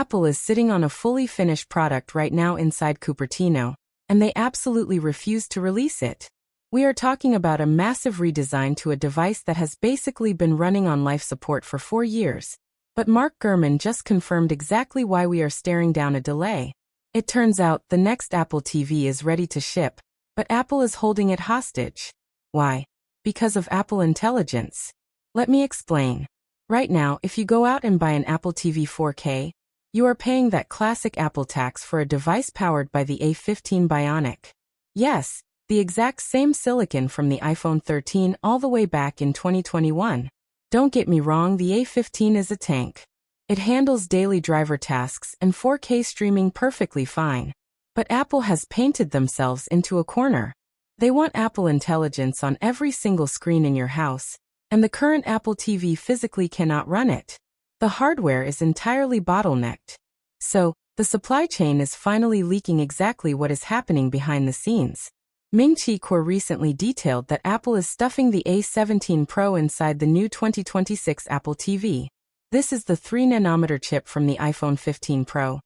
Apple is sitting on a fully finished product right now inside Cupertino, and they absolutely refuse to release it. We are talking about a massive redesign to a device that has basically been running on life support for 4 years. But Mark Gurman just confirmed exactly why we are staring down a delay. It turns out the next Apple TV is ready to ship, but Apple is holding it hostage. Why? Because of Apple Intelligence. Let me explain. Right now, if you go out and buy an Apple TV 4K, you are paying that classic Apple tax for a device powered by the A15 Bionic. Yes, the exact same silicon from the iPhone 13 all the way back in 2021. Don't get me wrong, the A15 is a tank. It handles daily driver tasks and 4K streaming perfectly fine. But Apple has painted themselves into a corner. They want Apple Intelligence on every single screen in your house, and the current Apple TV physically cannot run it. The hardware is entirely bottlenecked. So, the supply chain is finally leaking exactly what is happening behind the scenes. Ming-Chi recently detailed that Apple is stuffing the A17 Pro inside the new 2026 Apple TV. This is the 3nm chip from the iPhone 15 Pro.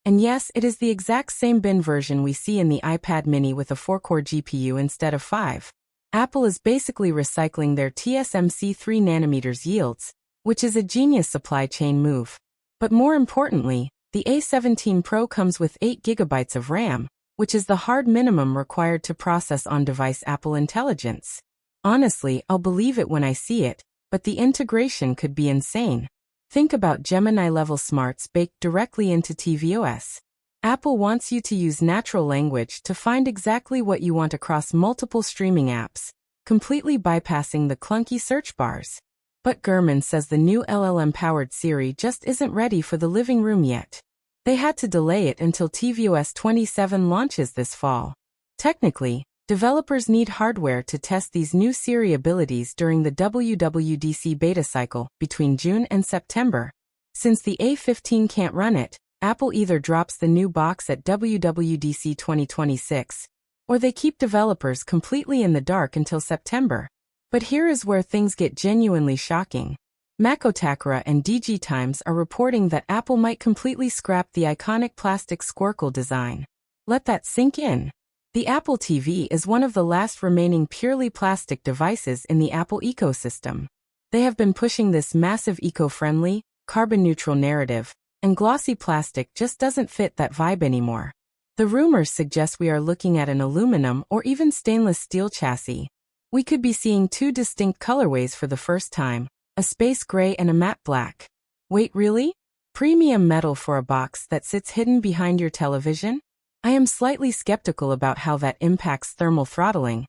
And yes, it is the exact same bin version we see in the iPad mini with a 4-core GPU instead of 5. Apple is basically recycling their TSMC 3nm yields, which is a genius supply chain move. But more importantly, the A17 Pro comes with 8 GB of RAM, which is the hard minimum required to process on-device Apple Intelligence. Honestly, I'll believe it when I see it, but the integration could be insane. Think about Gemini-level smarts baked directly into tvOS. Apple wants you to use natural language to find exactly what you want across multiple streaming apps, completely bypassing the clunky search bars. But Gurman says the new LLM-powered Siri just isn't ready for the living room yet. They had to delay it until tvOS 27 launches this fall. Technically, developers need hardware to test these new Siri abilities during the WWDC beta cycle between June and September. Since the A15 can't run it, Apple either drops the new box at WWDC 2026, or they keep developers completely in the dark until September. But here is where things get genuinely shocking. Makotakara and DG Times are reporting that Apple might completely scrap the iconic plastic squircle design. Let that sink in. The Apple TV is one of the last remaining purely plastic devices in the Apple ecosystem. They have been pushing this massive eco-friendly, carbon-neutral narrative, and glossy plastic just doesn't fit that vibe anymore. The rumors suggest we are looking at an aluminum or even stainless steel chassis. We could be seeing 2 distinct colorways for the first time, a space gray and a matte black. Wait, really? Premium metal for a box that sits hidden behind your television? I am slightly skeptical about how that impacts thermal throttling,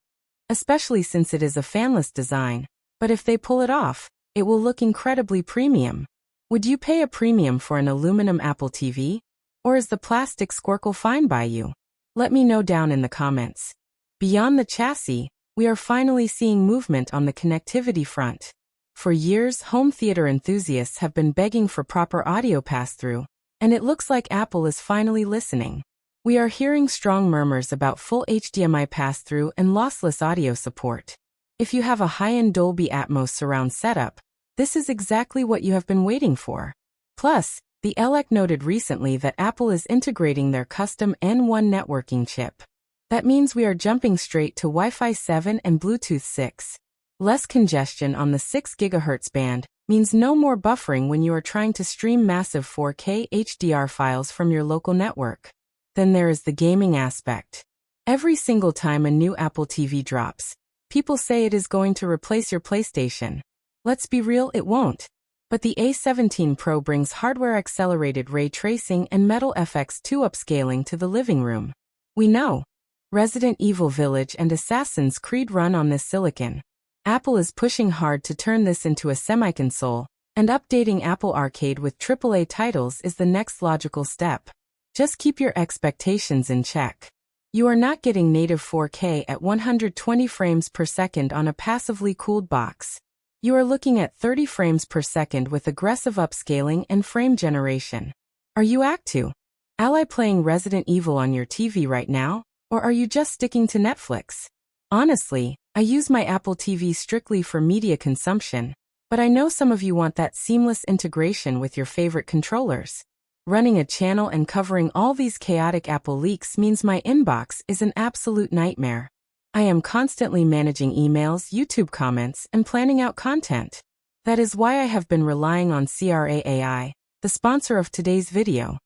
especially since it is a fanless design, but if they pull it off, it will look incredibly premium. Would you pay a premium for an aluminum Apple TV? Or is the plastic squircle fine by you? Let me know down in the comments. Beyond the chassis, we are finally seeing movement on the connectivity front. For years, home theater enthusiasts have been begging for proper audio pass-through, and it looks like Apple is finally listening. We are hearing strong murmurs about full HDMI pass-through and lossless audio support. If you have a high-end Dolby Atmos surround setup, this is exactly what you have been waiting for. Plus, the ELEC noted recently that Apple is integrating their custom N1 networking chip. That means we are jumping straight to Wi-Fi 7 and Bluetooth 6. Less congestion on the 6 GHz band means no more buffering when you are trying to stream massive 4K HDR files from your local network. Then there is the gaming aspect. Every single time a new Apple TV drops, people say it is going to replace your PlayStation. Let's be real, it won't. But the A17 Pro brings hardware-accelerated ray tracing and Metal FX 2 upscaling to the living room. We know. Resident Evil Village and Assassin's Creed run on this silicon. Apple is pushing hard to turn this into a semi-console, and updating Apple Arcade with AAA titles is the next logical step. Just keep your expectations in check. You are not getting native 4K at 120 frames per second on a passively cooled box. You are looking at 30 frames per second with aggressive upscaling and frame generation. Are you Ally playing Resident Evil on your TV right now, or are you just sticking to Netflix? Honestly, I use my Apple TV strictly for media consumption, but I know some of you want that seamless integration with your favorite controllers. Running a channel and covering all these chaotic Apple leaks means my inbox is an absolute nightmare. I am constantly managing emails, YouTube comments, and planning out content. That is why I have been relying on CRA AI, the sponsor of today's video.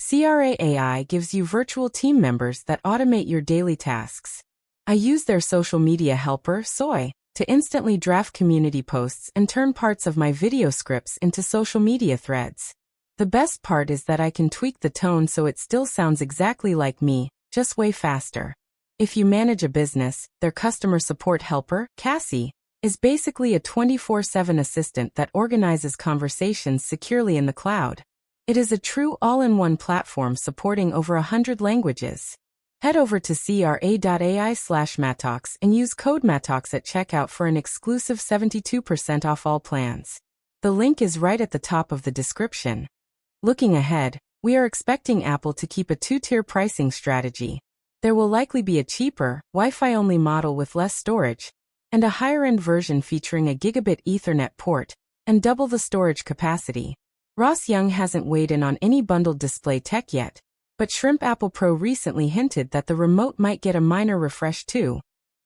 CRA AI gives you virtual team members that automate your daily tasks. I use their social media helper, Soy, to instantly draft community posts and turn parts of my video scripts into social media threads. The best part is that I can tweak the tone so it still sounds exactly like me, just way faster. If you manage a business, their customer support helper, Cassie, is basically a 24/7 assistant that organizes conversations securely in the cloud. It is a true all-in-one platform supporting over 100 languages. Head over to cra.ai/Mattalks and use code Mattalks at checkout for an exclusive 72% off all plans. The link is right at the top of the description. Looking ahead, we are expecting Apple to keep a two-tier pricing strategy. There will likely be a cheaper, Wi-Fi-only model with less storage, and a higher-end version featuring a gigabit Ethernet port and double the storage capacity. Ross Young hasn't weighed in on any bundled display tech yet, but Shrimp Apple Pro recently hinted that the remote might get a minor refresh too,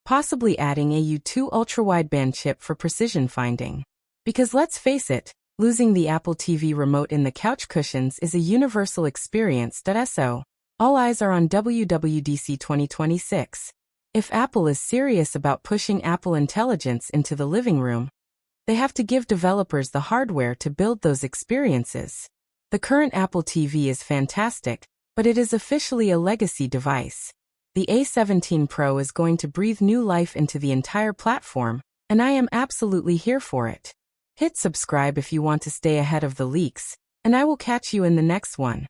possibly adding a U2 ultra-wideband chip for precision finding. Because let's face it, losing the Apple TV remote in the couch cushions is a universal experience. So, all eyes are on WWDC 2026. If Apple is serious about pushing Apple Intelligence into the living room, they have to give developers the hardware to build those experiences. The current Apple TV is fantastic, but it is officially a legacy device. The A17 Pro is going to breathe new life into the entire platform, and I am absolutely here for it. Hit subscribe if you want to stay ahead of the leaks, and I will catch you in the next one.